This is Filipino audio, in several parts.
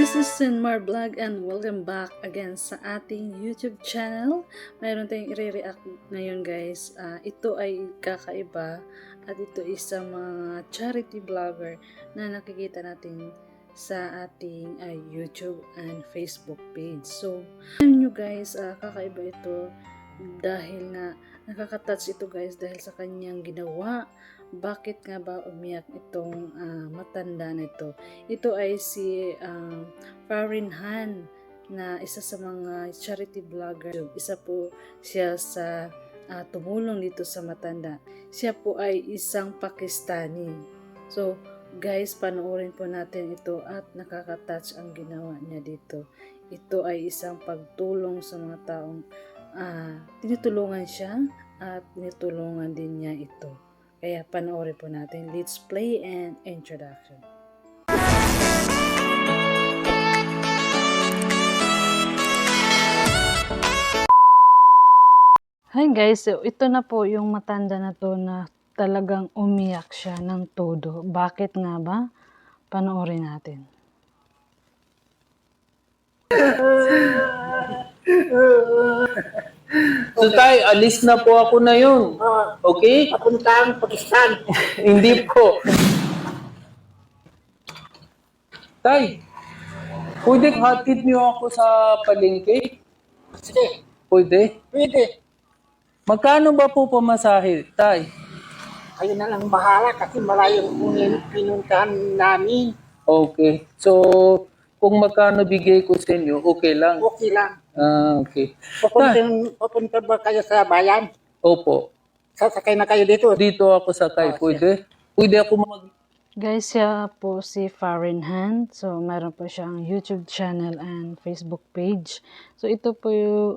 This is Senmar Vlog and welcome back again sa ating YouTube channel. Mayroon tayong i-react ngayon guys. Ito ay kakaiba at ito isang mga charity vlogger na nakikita natin sa ating YouTube and Facebook page. So, alam nyo guys, kakaiba ito dahil nga nakaka-touch ito guys dahil sa kanyang ginawa. Bakit nga ba umiyak itong matanda na ito? Ito ay si Farrin Han na isa sa mga charity vlogger. Isa po siya sa tumulong dito sa matanda. Siya po ay isang Pakistani. So guys, panoorin po natin ito at nakaka-touch ang ginawa niya dito. Ito ay isang pagtulong sa mga taong tinutulungan siya at tinutulungan din niya ito. Kaya panoorin po natin. Let's play and introduction. Hi guys, so ito na po yung matanda na to na talagang umiyak siya ng todo. Bakit nga ba? Panoorin natin. So tay, alis na po ako na yun. Okay? Papuntang Pakistan. Hindi po. Tay, pwede hatid niyo ako sa palengke? Sige, Pwede? pwede. Magkano ba po pamasahe, tay? Kayo na lang bahala kasi malayo pinuntahan namin. Okay. So, kung magkano bigay ko sa inyo, okay lang. Okay lang. Okay. Papunta ba kayo sa bayan? Opo. Sasakay na kayo dito. Dito ako sakay. Pwede? Pwede ako Guys, siya po si Farrin Han. So, meron po siyang YouTube channel and Facebook page. So, ito po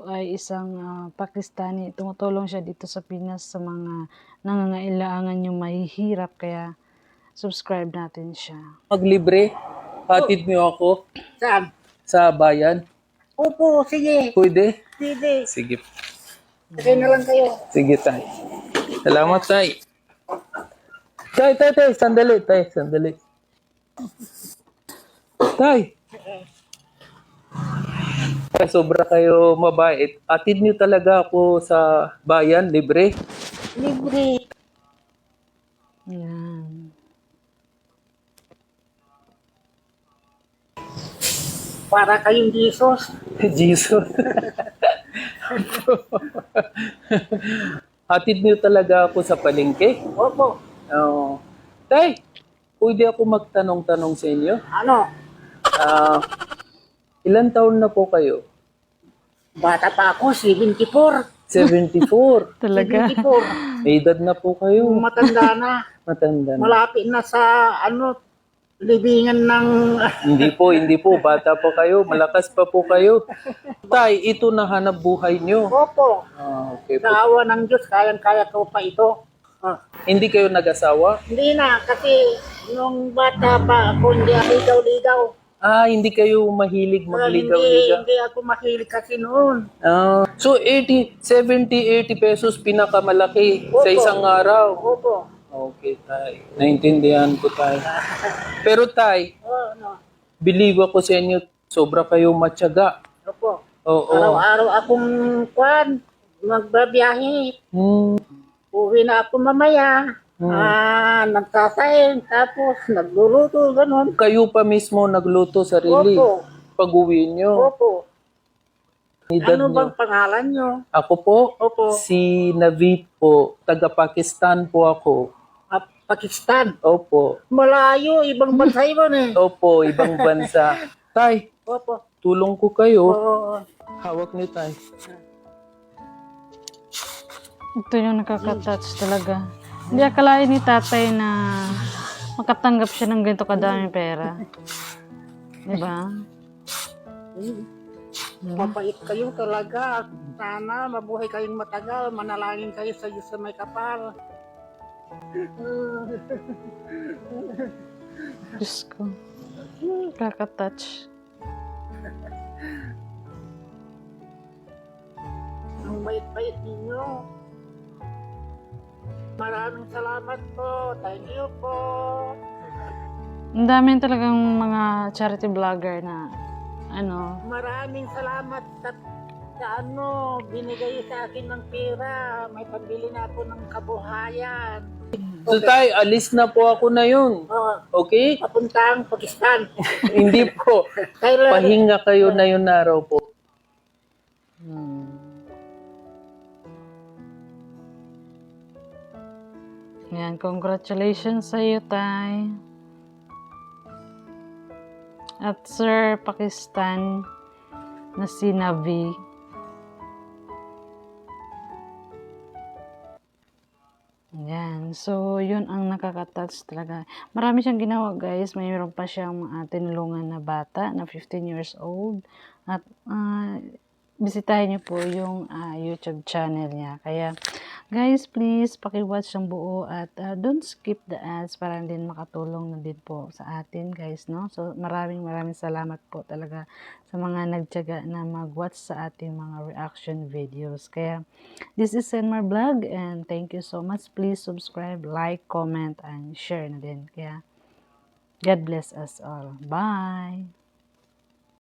ay isang Pakistani. Tumutulong siya dito sa Pinas sa mga nangangailangan yung mahihirap. Kaya, subscribe natin siya. maglibre. Hatid niyo ako Saan? sa bayan. Opo, sige. Pwede? Pwede. Sige. Sakay na lang kayo. Sige, tay. Salamat, tay. Tay, sandali, tay, sandali. Tay. Tay, sobra kayo mabait. Atid niyo talaga ako sa bayan, libre. Libre. Ayan. Para kayong Jesus. Jesus. Atid niyo talaga ako sa palengke. Opo. Oh. Tay, pwede ako magtanong-tanong sa inyo? Ano? Ilan taon na po kayo? Bata pa ako, 74. 74. Talaga? 74. May edad na po kayo. Matanda na. Matanda na. Malapit na sa libingan ng Hindi po. Bata pa kayo. Malakas pa po kayo. Tay, ito na hanap buhay nyo. Opo. Okay po. Sa awa ng Diyos, kayang-kaya ko pa ito. Hindi kayo nag-asawa? Hindi na, kasi nung bata pa ako, hindi ako ligaw-ligaw. Hindi kayo mahilig Hindi, magligaw-ligaw. hindi ako mahilig kasi noon. So, 70, 80 pesos pinakamalaki sa Opo. isang araw. Opo. Okay, tay. Naintindihan ko, tay. Pero, tay, Ano? believe ako sa inyo, sobra kayo matyaga. Opo. Oo. Araw-araw akong magbabiyahe. Uwi na ako mamaya. Nagsasaing, tapos nagluluto, ganun. Kayo pa mismo nagluto sarili. Opo. Pag-uwi nyo. Opo. Edad Ano nyo. bang pangalan nyo? Ako po, Opo. si Navid po. Taga-Pakistan po ako. Pakistan. Opo. Malayo, ibang bansa yun eh. Opo, ibang bansa. Tay, Opo. tulong ko kayo. Oo. Hawak niyo, tay. Ito yung nakaka-touch talaga. Hindi akalain ni tatay na makatanggap siya ng ganito kadaming pera. Diba? Mapait kayo talaga. Sana mabuhay kayong matagal. Manalangin kayo sa Diyos sa may kapal. Diyos ko. Nakaka-touch. Ang bait-bait ninyo. Maraming salamat po. Thank you po. Ang dami talagang mga charity vlogger na ano, Maraming salamat sa binigay sa akin ng pera. May pambili na ako ng kabuhayan. So tay, alis na po ako na yun. Oh, Okay? papuntang Pakistan. Hindi po. Kailan? Pahinga kayo na yun na raw po. Yan, congratulations sa iyo, Tay. At Sir Pakistan na si Navi. Yan. So, yun ang nakaka-touch talaga. Marami siyang ginawa, guys. Mayroon pa siyang tinulungan na bata na 15 years old. At bisitahin niyo po yung YouTube channel niya. Kaya, guys, please, paki-watch ang buo at don't skip the ads para din makatulong na din po sa atin, guys, no? So, maraming salamat po talaga sa mga nagtiyaga na mag-watch sa ating mga reaction videos. Kaya, this is Senmar Vlog and thank you so much. Please subscribe, like, comment, and share na din. Kaya, God bless us all. Bye!